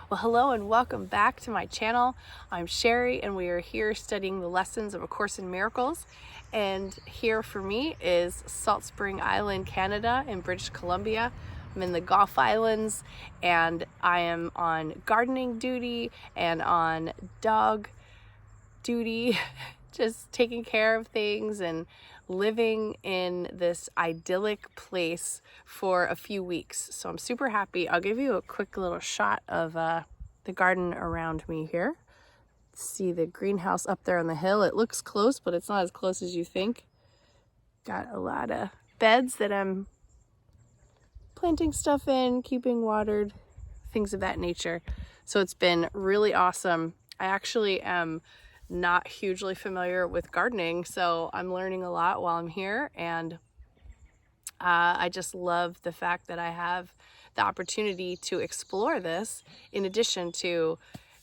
Well, hello and welcome back to my channel. I'm Sherry and we are here studying the lessons of A Course in Miracles. And here for me is Salt Spring Island, Canada in British Columbia. I'm in the Gulf Islands and I am on gardening duty and on dog duty, just taking care of things and living in this idyllic place for a few weeks. So I'm super happy. I'll give you a quick little shot of the garden around me here. See the greenhouse up there on the hill. It looks close, but it's not as close as you think. Got a lot of beds that I'm planting stuff in, keeping watered, things of that nature. So it's been really awesome. I actually am not hugely familiar with gardening, so I'm learning a lot while I'm here, and I just love the fact that I have the opportunity to explore this in addition to,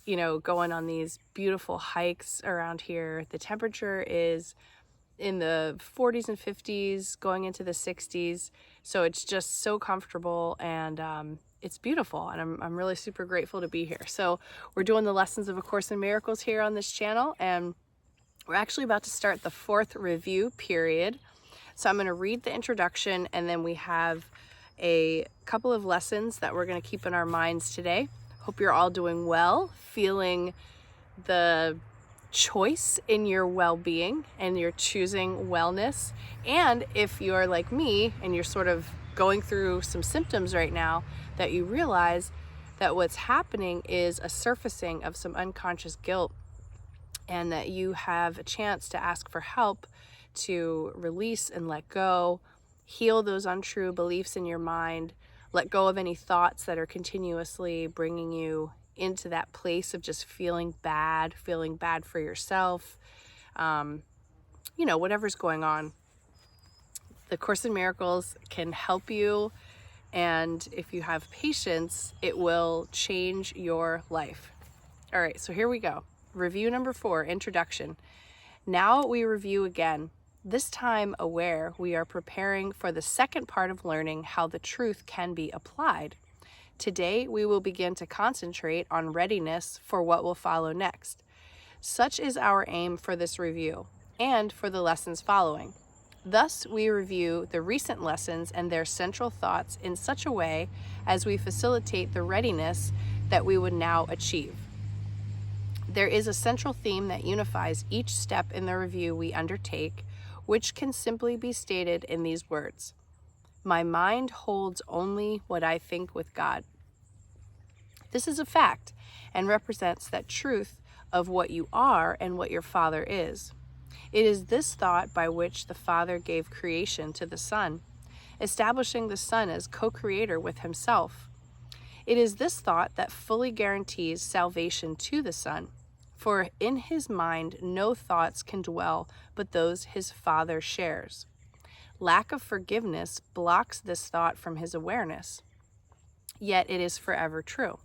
going on these beautiful hikes around here. The temperature is in the 40s and 50s, going into the 60s, so it's just so comfortable and it's beautiful, and I'm really super grateful to be here. So we're doing the lessons of A Course in Miracles here on this channel, and we're actually about to start the fourth review period. So I'm going to read the introduction, and then we have a couple of lessons that we're going to keep in our minds today. Hope you're all doing well, feeling the choice in your well-being, and you're choosing wellness. And if you're like me and you're sort of going through some symptoms right now, that you realize that what's happening is a surfacing of some unconscious guilt, and that you have a chance to ask for help to release and let go, heal those untrue beliefs in your mind, let go of any thoughts that are continuously bringing you into that place of just feeling bad for yourself, whatever's going on. The Course in Miracles can help you, and if you have patience, it will change your life. All right, so here we go. Review number 4, introduction. Now we review again. This time aware, we are preparing for the second part of learning how the truth can be applied. Today, we will begin to concentrate on readiness for what will follow next. Such is our aim for this review and for the lessons following. Thus, we review the recent lessons and their central thoughts in such a way as we facilitate the readiness that we would now achieve. There is a central theme that unifies each step in the review we undertake, which can simply be stated in these words: my mind holds only what I think with God. This is a fact and represents that truth of what you are and what your Father is. It is this thought by which the Father gave creation to the Son, establishing the Son as co-creator with himself. It is this thought that fully guarantees salvation to the Son, for in his mind no thoughts can dwell but those his Father shares. Lack of forgiveness blocks this thought from his awareness, yet it is forever true.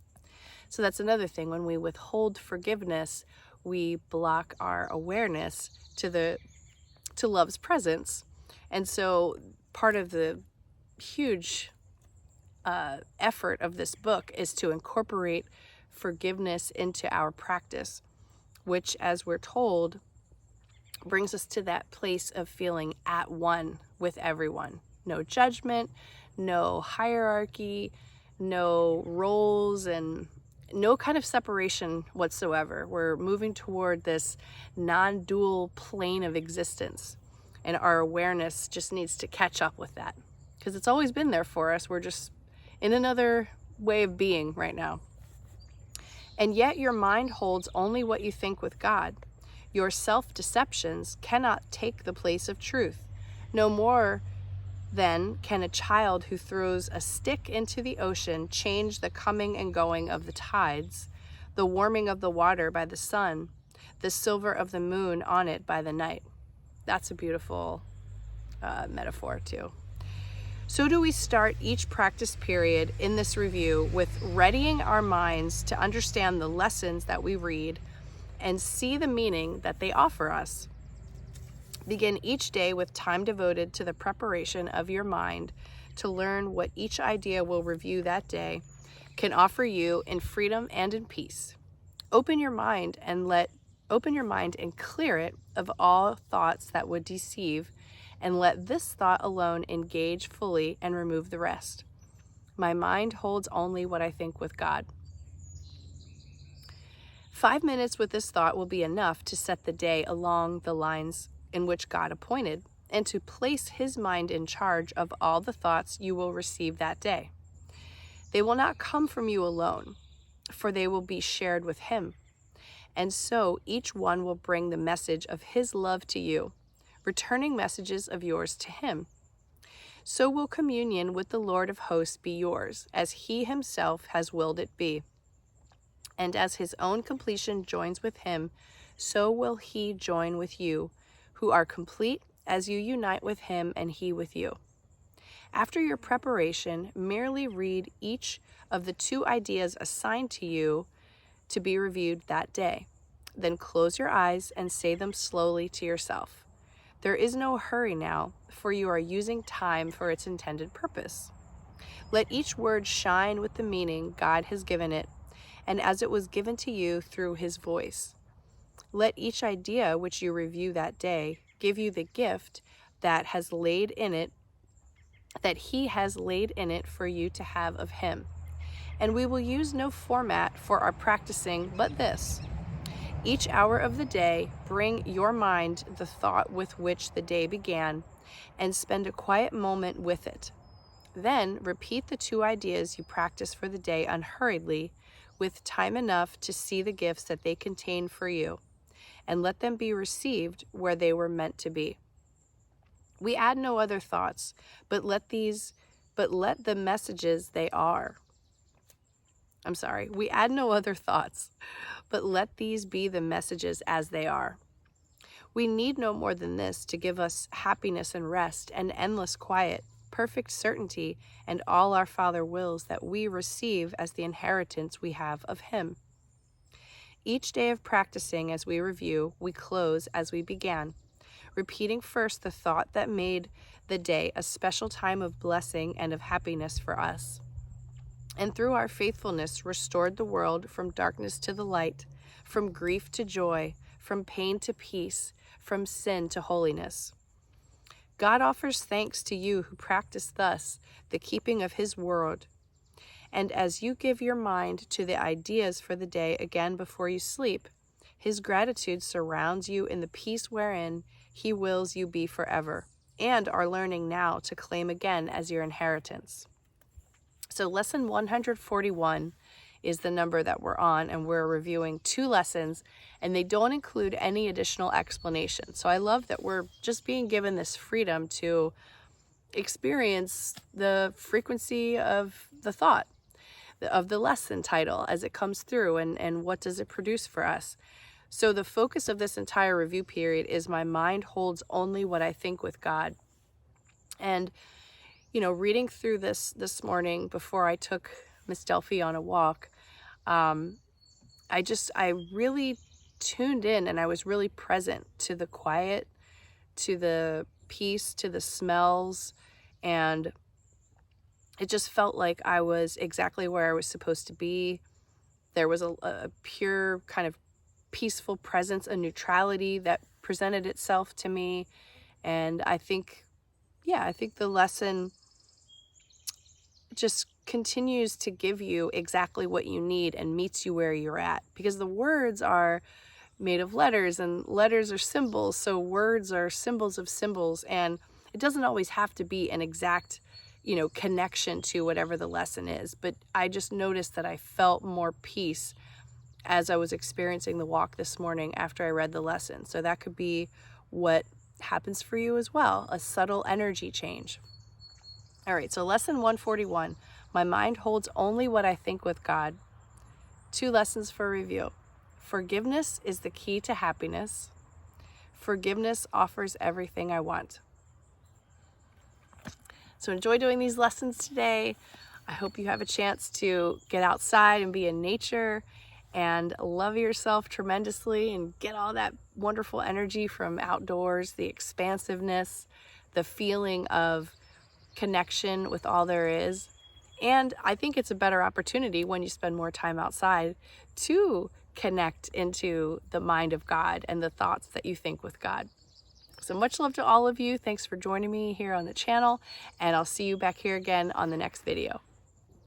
So that's another thing. When we withhold forgiveness, we block our awareness to love's presence. And so part of the huge effort of this book is to incorporate forgiveness into our practice, which, as we're told, brings us to that place of feeling at one with everyone. No judgment, no hierarchy, no roles, and no kind of separation whatsoever. We're moving toward this non-dual plane of existence, and our awareness just needs to catch up with that, because it's always been there for us. We're just in another way of being right now. And yet your mind holds only what you think with God. Your self-deceptions cannot take the place of truth. No more then can a child who throws a stick into the ocean change the coming and going of the tides, the warming of the water by the sun, the silver of the moon on it by the night. That's a beautiful metaphor too. So do we start each practice period in this review with readying our minds to understand the lessons that we read and see the meaning that they offer us. Begin each day with time devoted to the preparation of your mind to learn what each idea will review that day, can offer you in freedom and in peace. Open your mind and clear it of all thoughts that would deceive, and let this thought alone engage fully and remove the rest. My mind holds only what I think with God. 5 minutes with this thought will be enough to set the day along the lines in which God appointed, and to place His mind in charge of all the thoughts you will receive that day. They will not come from you alone, for they will be shared with Him. And so each one will bring the message of His love to you, returning messages of yours to Him. So will communion with the Lord of hosts be yours, as He Himself has willed it be. And as His own completion joins with Him, so will He join with you, who are complete as you unite with Him and He with you. After your preparation, merely read each of the 2 ideas assigned to you to be reviewed that day. Then close your eyes and say them slowly to yourself. There is no hurry now, for you are using time for its intended purpose. Let each word shine with the meaning God has given it, and as it was given to you through His voice. Let each idea which you review that day give you the gift that He has laid in it for you to have of Him. And we will use no format for our practicing but this. Each hour of the day, bring your mind the thought with which the day began, and spend a quiet moment with it. Then repeat the 2 ideas you practice for the day unhurriedly, with time enough to see the gifts that they contain for you, and let them be received where they were meant to be. We add no other thoughts, but let the messages they are. We add no other thoughts, but let these be the messages as they are. We need no more than this to give us happiness and rest and endless quiet, perfect certainty, and all our Father wills that we receive as the inheritance we have of Him. Each day of practicing as we review, we close as we began, repeating first the thought that made the day a special time of blessing and of happiness for us, and through our faithfulness restored the world from darkness to the light, from grief to joy, from pain to peace, from sin to holiness. God offers thanks to you who practice thus the keeping of His word. And as you give your mind to the ideas for the day again before you sleep, His gratitude surrounds you in the peace wherein He wills you be forever, and are learning now to claim again as your inheritance. So lesson 141 is the number that we're on, and we're reviewing 2 lessons, and they don't include any additional explanation. So I love that we're just being given this freedom to experience the frequency of the thought, of the lesson title as it comes through, and what does it produce for us. So the focus of this entire review period is my mind holds only what I think with God. And reading through this morning before I took Miss Delphi on a walk, I really tuned in, and I was really present to the quiet, to the peace, to the smells, and it just felt like I was exactly where I was supposed to be. There was a pure kind of peaceful presence, a neutrality that presented itself to me, and I think the lesson just continues to give you exactly what you need and meets you where you're at, because the words are made of letters, and letters are symbols, so words are symbols of symbols, and it doesn't always have to be an exact connection to whatever the lesson is. But I just noticed that I felt more peace as I was experiencing the walk this morning after I read the lesson. So that could be what happens for you as well, a subtle energy change. All right, so lesson 141, my mind holds only what I think with God. 2 lessons for review. Forgiveness is the key to happiness. Forgiveness offers everything I want. So enjoy doing these lessons today. I hope you have a chance to get outside and be in nature and love yourself tremendously and get all that wonderful energy from outdoors, the expansiveness, the feeling of connection with all there is. And I think it's a better opportunity when you spend more time outside to connect into the mind of God and the thoughts that you think with God. So much love to all of you. Thanks for joining me here on the channel, and I'll see you back here again on the next video.